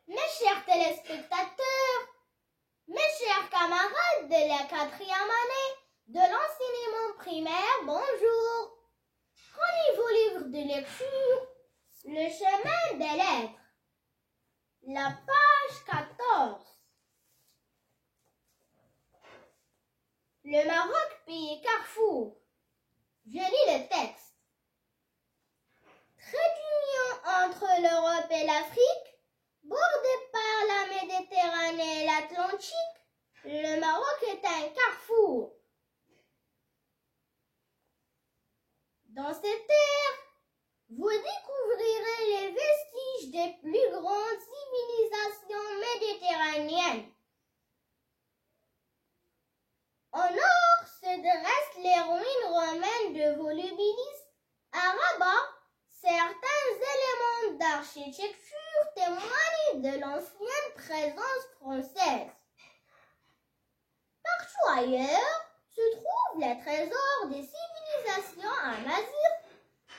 Mes chers téléspectateurs, mes chers camarades de la 4e année de l'enseignement primaire, bonjour. Prenez vos livres de lecture, le chemin des lettres, la page 14. Le Maroc, pays carrefour. Je lis le texte. Trait d'union entre l'Europe et l'Afrique, bordé par la Méditerranée et l'Atlantique, le Maroc est un carrefour. Dans cette terre, vous découvrirez les vestiges des plus grandes civilisations méditerranéennes. Au nord se dressent les ruines romaines de Volubilis. À Rabat, certains éléments d'architecture témoignent de l'ancienne présence française. Partout ailleurs se trouvent les trésors des civilisations amazighs,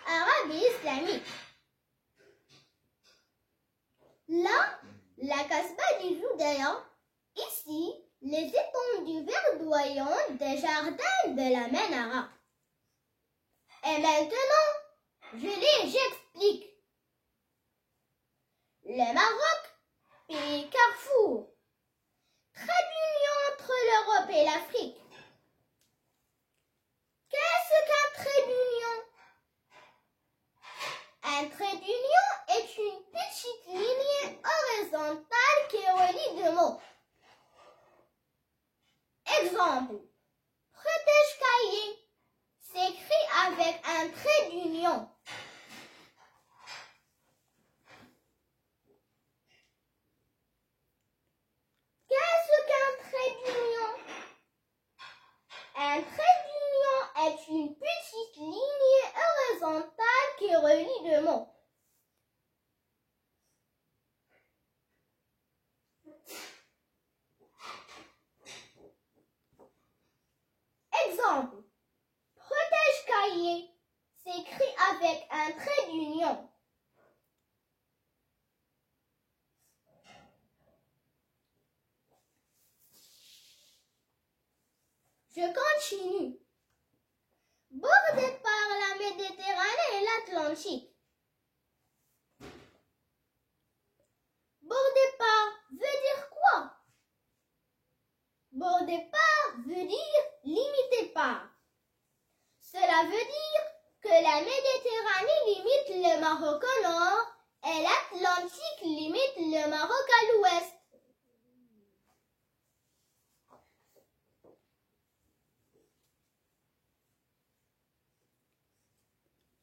arabes et islamiques. Là, la Casbah des Judéa, ici, les étendues verdoyantes des jardins de la Ménara. Et maintenant, j'explique. Le Maroc, pays carrefour, trait d'union entre l'Europe et l'Afrique. Qu'est-ce qu'un trait d'union? Un trait d'union est une petite ligne horizontale qui relie deux mots. Exemple, Protège-Cahier s'écrit avec un trait d'union. Qu'est-ce qu'un trait d'union? Un trait d'union est une petite ligne horizontale qui relie deux mots. Exemple, Protège-Cahier s'écrit avec un trait d'union. Je continue. Bordé par la Méditerranée et l'Atlantique. Bordé par veut dire quoi? Bordé par veut dire limité par. Cela veut dire que la Méditerranée limite le Maroc au nord et l'Atlantique limite le Maroc à l'ouest.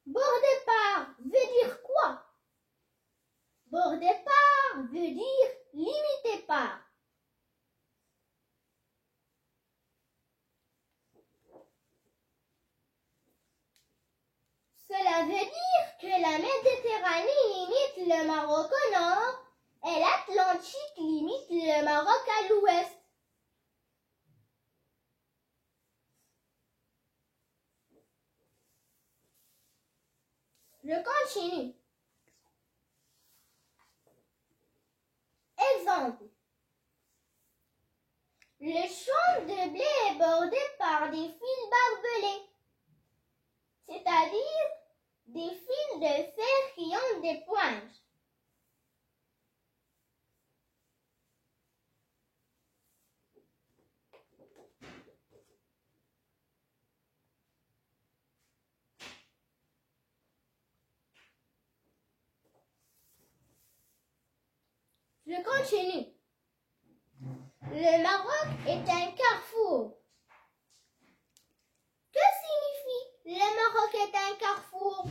Bordé par veut dire quoi? Bordé par veut dire limité par. Cela veut dire que la Méditerranée limite le Maroc au nord et l'Atlantique limite le Maroc à l'ouest. Je continue. Exemple. Le champ de blé est bordé par des fils barbelés, c'est-à-dire des fils de fer qui ont des pointes. Je continue. Le Maroc est un carrefour. Que signifie le Maroc est un carrefour?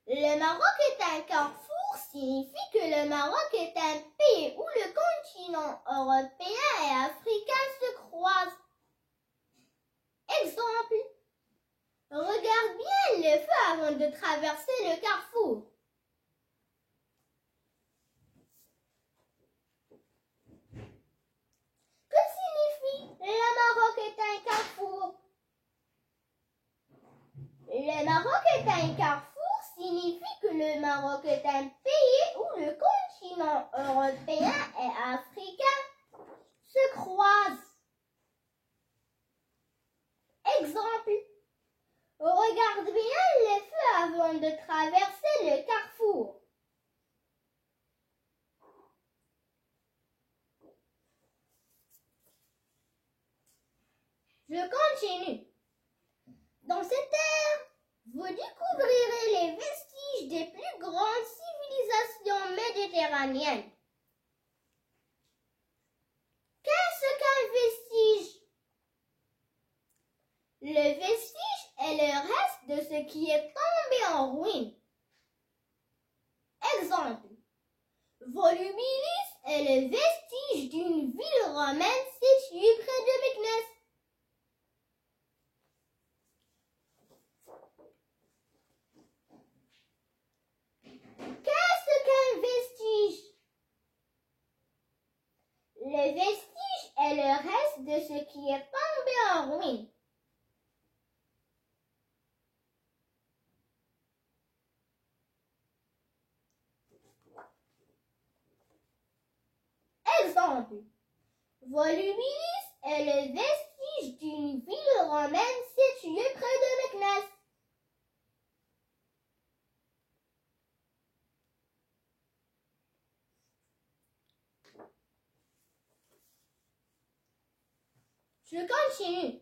Le Maroc est un carrefour signifie que le Maroc est un pays où le continent européen et africain se croisent. Exemple. Regarde bien le feu avant de traverser le carrefour. Que signifie le Maroc est un carrefour? Le Maroc est un carrefour signifie que le Maroc est un pays où le continent continents européen et africain se croisent. Exemple, regarde bien les feux avant de traverser le carrefour. Je continue. Dans cette ère, vous découvrirez les vestiges des plus grandes civilisations méditerranéennes. Qu'est-ce qu'un vestige? Le vestige est le reste de ce qui est tombé en ruine. Exemple, Volubilis est le vestige d'une ville romaine située près de Meknès. Qu'est-ce qu'un vestige? Le vestige est le reste de ce qui est tombé en ruine. Exemple, Volubilis est le vestige d'une ville romaine située près de Meknès. Je continue.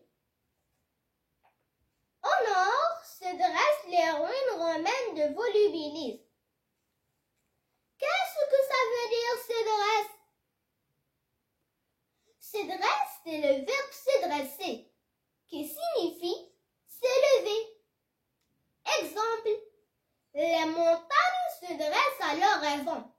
Au nord se dressent les ruines romaines de Volubilis. Qu'est-ce que ça veut dire se dresse? Se dresse, c'est le verbe se dresser, qui signifie s'élever. Exemple, les montagnes se dressent à l'horizon.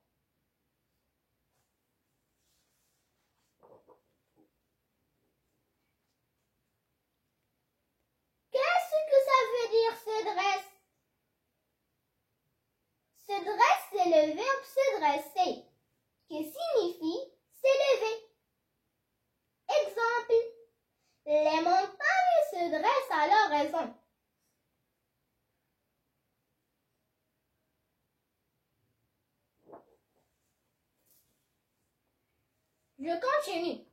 Qu'est-ce que ça veut dire se dresse? Se dresse, c'est le verbe se dresser, qui signifie s'élever. Exemple, les montagnes se dressent à l'horizon. Je continue.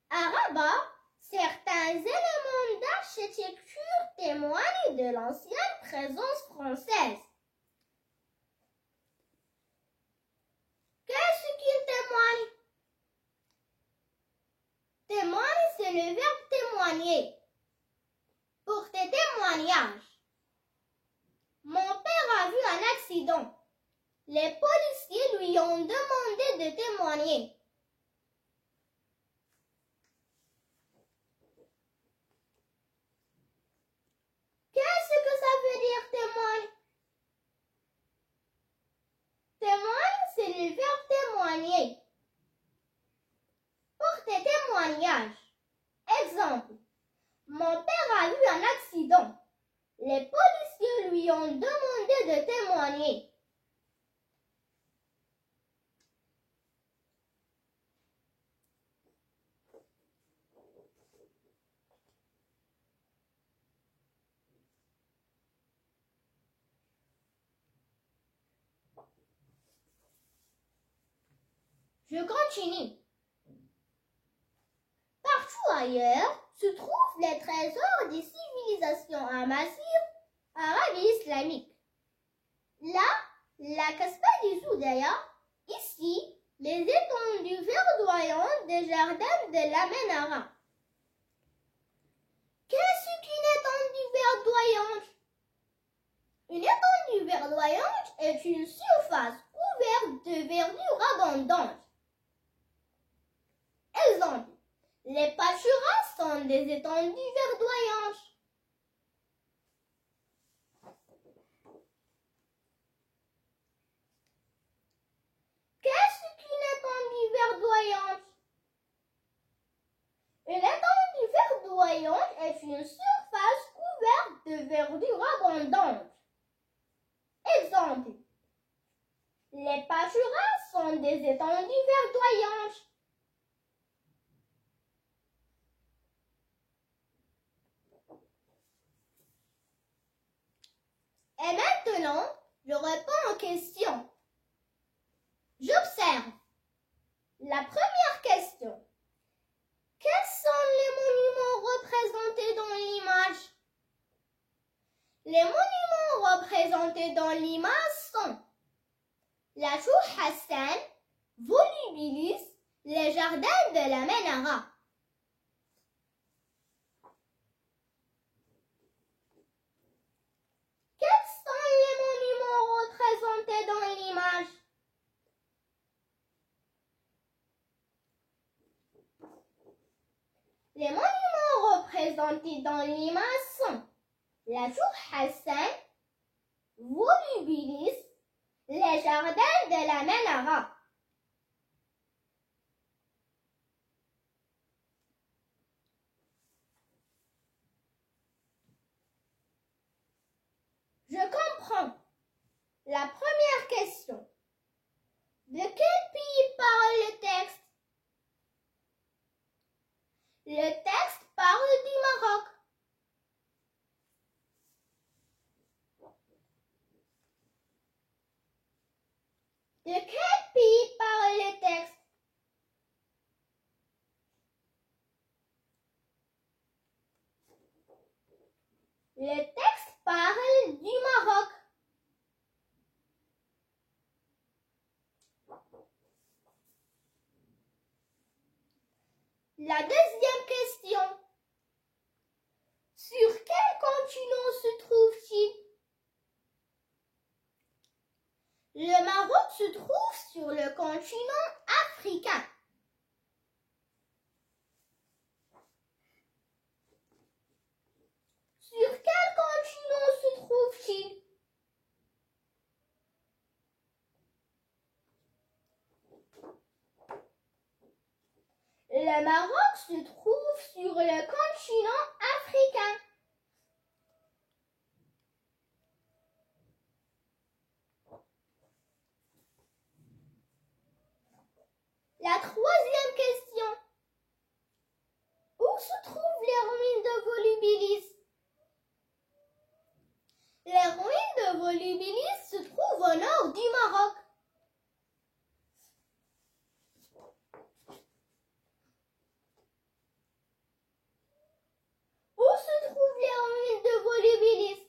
À Rabat, certains éléments d'architecture témoignent de l'ancienne présence française. Qu'est-ce qu'ils témoignent? Témoigne, c'est le verbe témoigner. Pour tes témoignages. Mon père a vu un accident. Les policiers lui ont demandé de témoigner. Qu'est-ce que ça veut dire témoigne? Témoigne, c'est le verbe témoigner. Pour tes témoignages. Exemple, mon père a eu un accident. Les policiers lui ont demandé de témoigner. Je continue. Partout ailleurs se trouvent les trésors des civilisations amazighs, arabes et islamiques. Là, la Casbah des Oudaya, ici, les étendues verdoyantes des jardins de la Ménara. Qu'est-ce qu'une étendue verdoyante? Une étendue verdoyante est une surface couverte de verdure abondante. Exemple, les pâturages sont des étendues verdoyantes. Qu'est-ce qu'une étendue verdoyante? Une étendue verdoyante est une surface couverte de verdure abondante. Exemple, les pâturages sont des étendues verdoyantes. Et maintenant, je réponds aux questions. J'observe. La première question. Quels sont les monuments représentés dans l'image? Les monuments représentés dans l'image sont la tour Hassan, Volubilis, les jardins de la Ménara. Quels sont les monuments représentés dans l'image? Les monuments représentés dans l'image sont la tour Hassan, Volubilis, les jardins de la Ménara. Je comprends. La première question. De quel pays parle le texte? Le texte parle du Maroc. De quel pays parle le texte? Le texte parle du Maroc. La deuxième question. Sur quel continent se trouve-t-il? Le Maroc se trouve sur le continent africain. Sur quel continent se trouve-t-il? Le Maroc se trouve sur le continent africain. La troisième question. Où se trouvent les ruines de Volubilis? Les ruines de Volubilis se trouvent au nord du Maroc. Où se trouvent les ruines de Volubilis?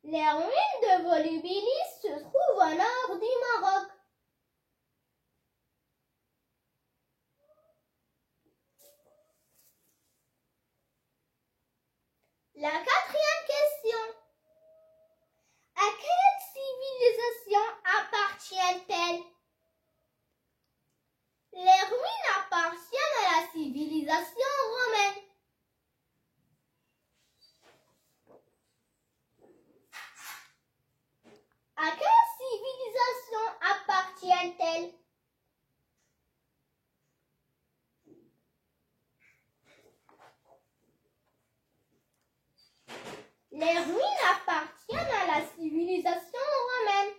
Les ruines de Volubilis se trouvent au nord du Maroc. La quatrième question. À quelle civilisation appartiennent-elles? Les ruines appartiennent à la civilisation romaine. À quelle civilisation appartiennent-elles? Les ruines appartiennent à la civilisation romaine.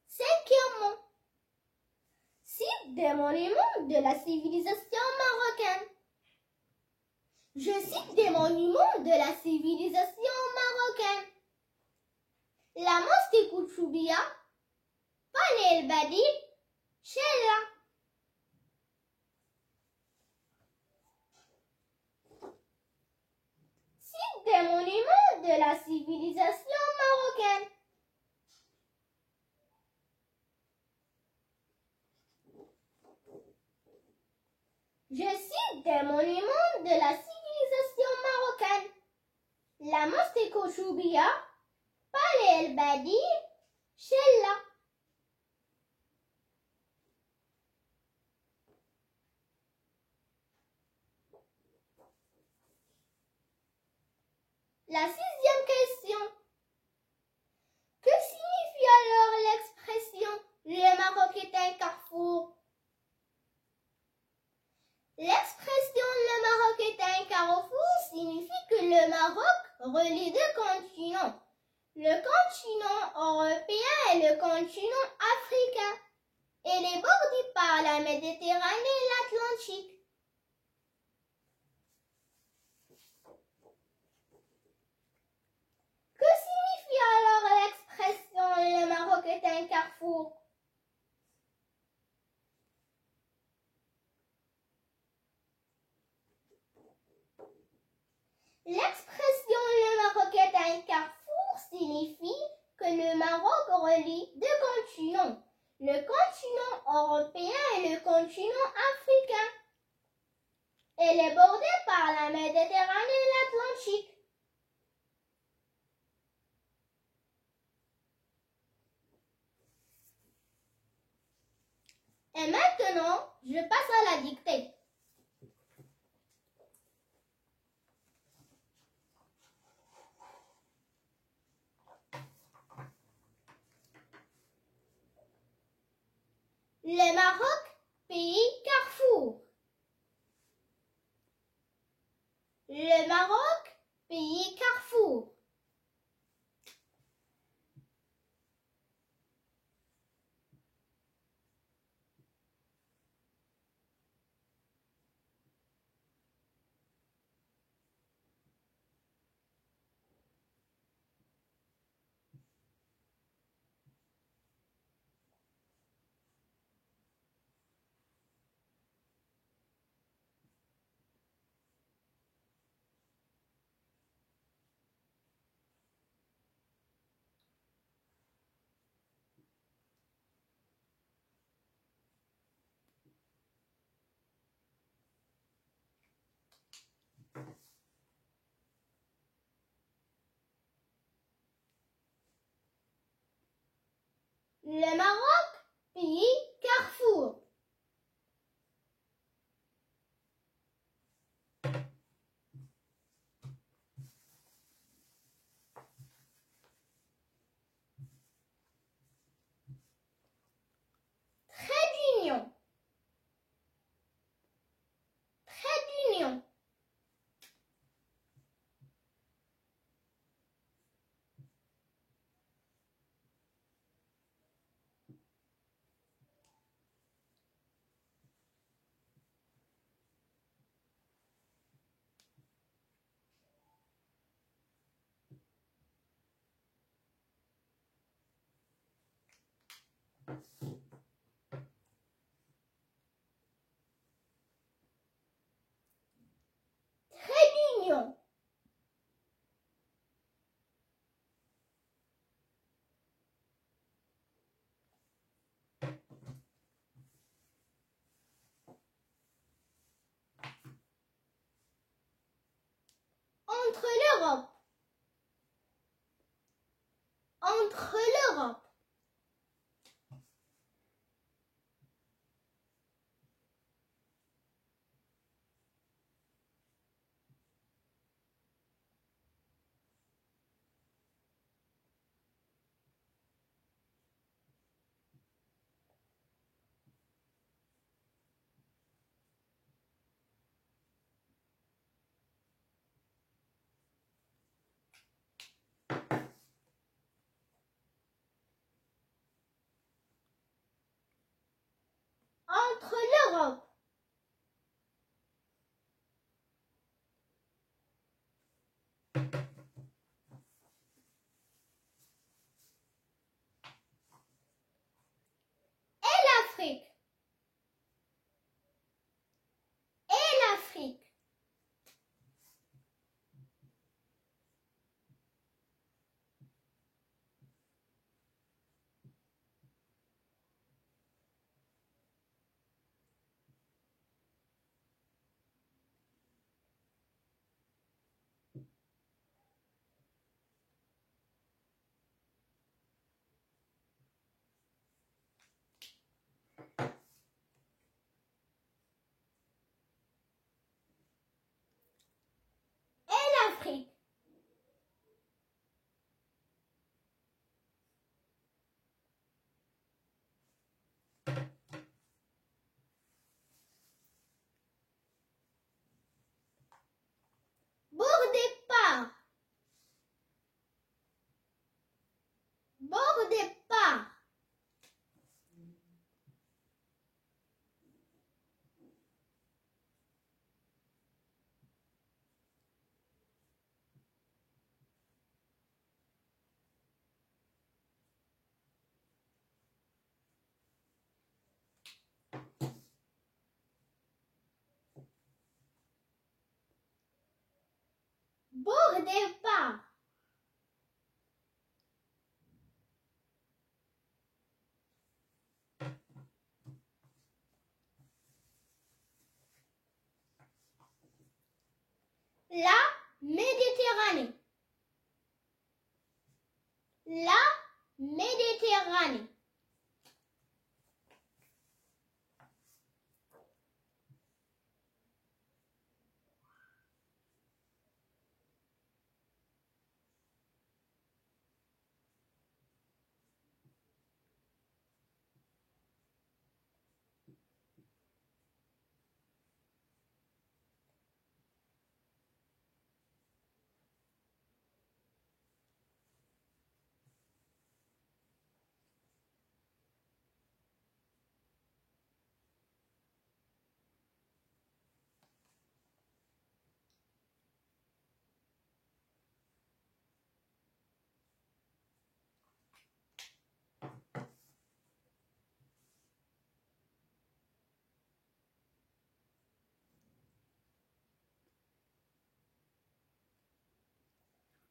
Cinquièmement, cite des monuments de la civilisation marocaine. Je cite des monuments de la civilisation marocaine. La mosquée Kouchoubia, Palais El Badi, Chella. Cite des monuments de la civilisation marocaine. Je cite des monuments de la civilisation marocaine. La mosquée Kouchoubia, Palais El Badi, Chella. La sixième question. Que signifie alors l'expression « Le Maroc est un carrefour » ? L'expression « Le Maroc est un carrefour » signifie que le Maroc relie deux continents. Le continent continent européen et le continent africain. Elle est bordée par la Méditerranée et l'Atlantique. Que signifie alors l'expression « le Maroc est un carrefour » ? L'expression « le Maroc est un carrefour » signifie que le Maroc relie deux continents, le continent européen et le continent africain. Elle est bordée par la Méditerranée et l'Atlantique. Et maintenant, je passe à la dictée. Le Maroc, pays carrefour. Le Maroc, pays carrefour. Le Maroc, pays carrefour. Trait d'union. Trait d'union. Trait d'union. Entre l'Europe. Entre l'Europe. départ. La Méditerranée. La Méditerranée.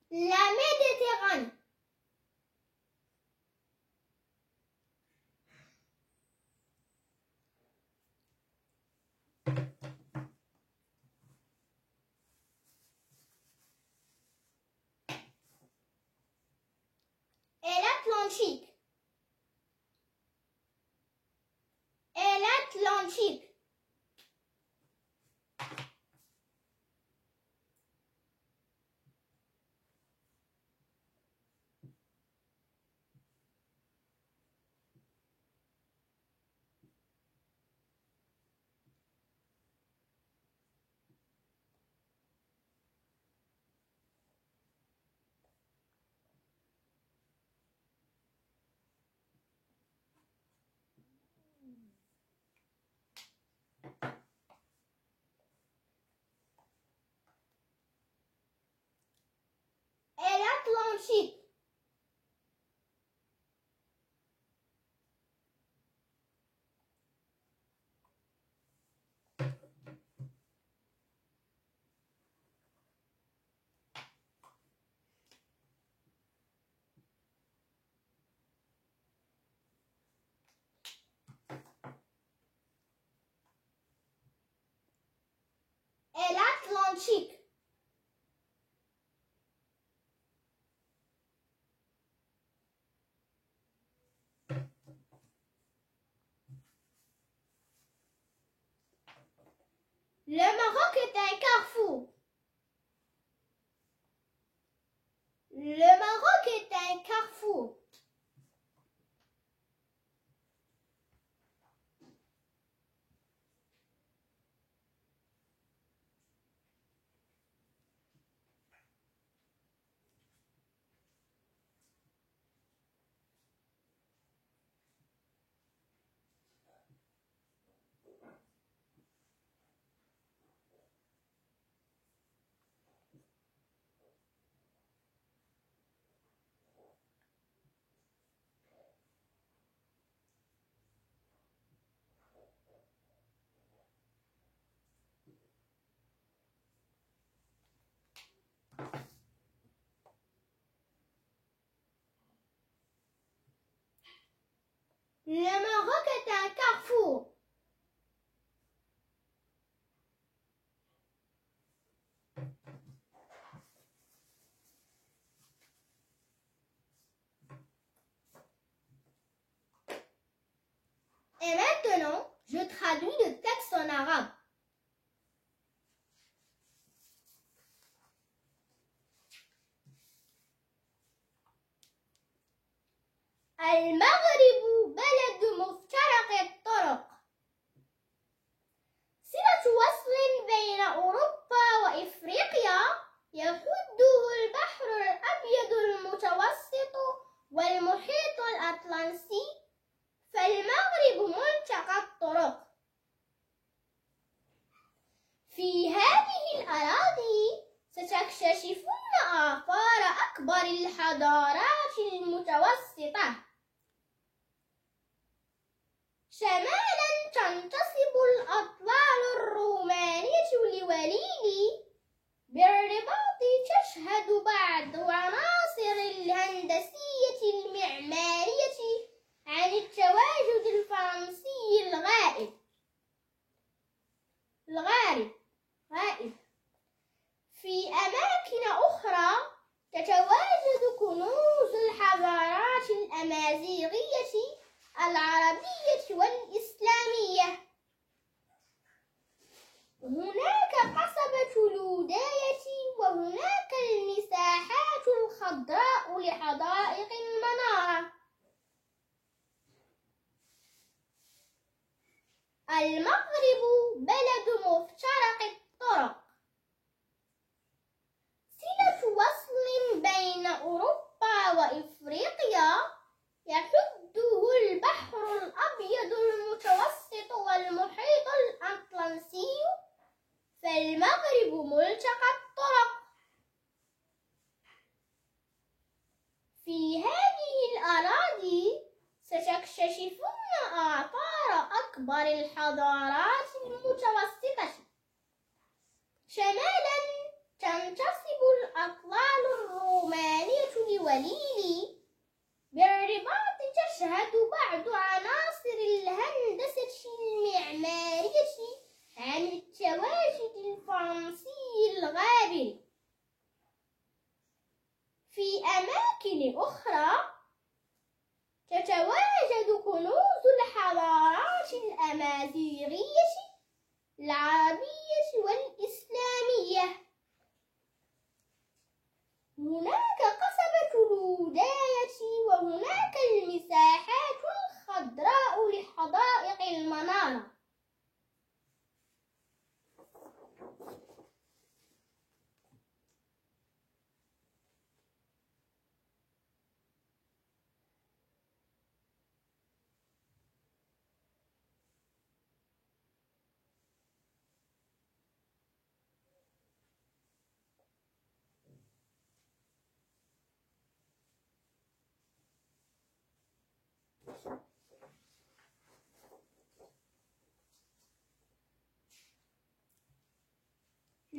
La Méditerranée. Et l'Atlantique. Et l'Atlantique. Et l'Atlantique. Et l'Atlantique. Le Maroc est un carrefour. Le Maroc est un carrefour. Le Maroc est un carrefour. Et maintenant, je traduis le texte en arabe. المغرب بلد مفترق الطرق. صلة وصل بين أوروبا وإفريقيا يحده البحر الأبيض المتوسط والمحيط الأطلسي، فالمغرب ملتقى الطرق. في هذه الأراضي ستكتشفون آثار أكبر الحضارات المتوسطة. شمالا تنتسب الأطلال الرومانية لوليدي بالرباط تشهد بعض عناصر الهندسية المعمارية عن التواجد الفرنسي غائب. في أماكن أخرى تتواجد كنوز الحضارات الأمازيغية العربية والإسلامية. هناك قصبة لوداية، وهناك المساحات الخضراء لحدائق المنارة. المغرب بلد مفترق الطرق، صلة وصل بين أوروبا وإفريقيا يحده البحر الأبيض المتوسط والمحيط الأطلسي، فالمغرب ملتقى الطرق. في هذه الأراضي ستكتشفون آثار أكبر الحضارات المتوسطة. شمالا تنتسب الأطلال الرومانية لوليلي. بالرباط تشهد بعض عناصر الهندسة المعمارية عن التواجد الفرنسي الغابر. في أماكن أخرى تتواجد كنوز الحضارات الأمازيغية العربية والإسلامية. هناك قصبة لوداية، وهناك المساحات الخضراء لحدائق المنارة.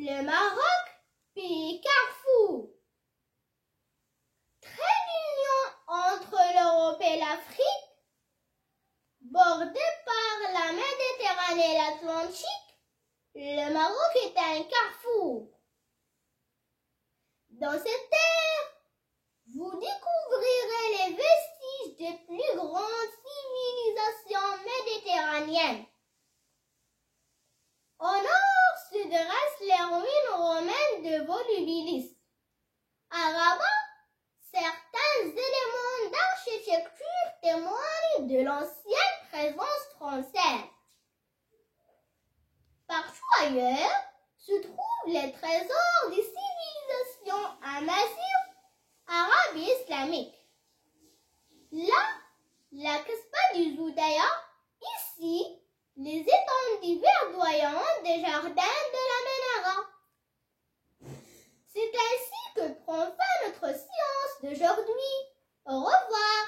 Le Maroc, pays carrefour. Trait d'union entre l'Europe et l'Afrique, bordé par la Méditerranée et l'Atlantique, le Maroc est un carrefour. Dans cette terre, vous découvrirez les vestiges des plus grandes civilisations méditerranéennes. Au nord se dressent les ruines romaines de Volubilis. À Rabat, certains éléments d'architecture témoignent de l'ancienne présence française. Partout ailleurs se trouvent les trésors des civilisations amazighes, arabes et islamiques. Là, la Kasbah du Zoudaya, ici, les étendues verdoyantes des jardins de la Ménara. C'est ainsi que prend fin notre séance d'aujourd'hui. Au revoir.